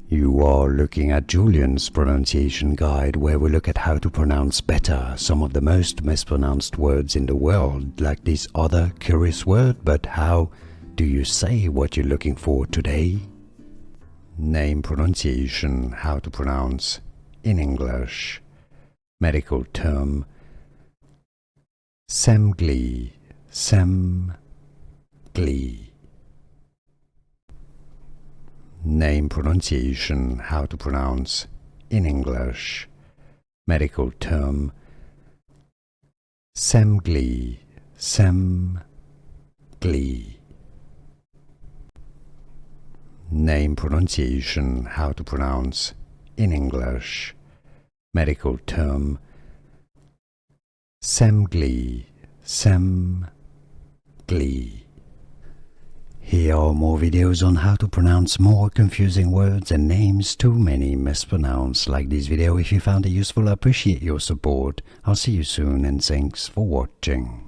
You are looking at Julian's pronunciation guide, where we look at how to pronounce better some of the most mispronounced words in the world, like this other curious word. But how do you say what you're looking for today? Name pronunciation, how to pronounce in English. Medical term Semglee, Semglee. Name pronunciation, how to pronounce in English. Medical term Semglee, Semglee. Name pronunciation, how to pronounce in English. Medical term Semglee, Semglee. Here are more videos on how to pronounce more confusing words and names too many mispronounced. Like this video if you found it useful. I appreciate your support. I'll see you soon and thanks for watching.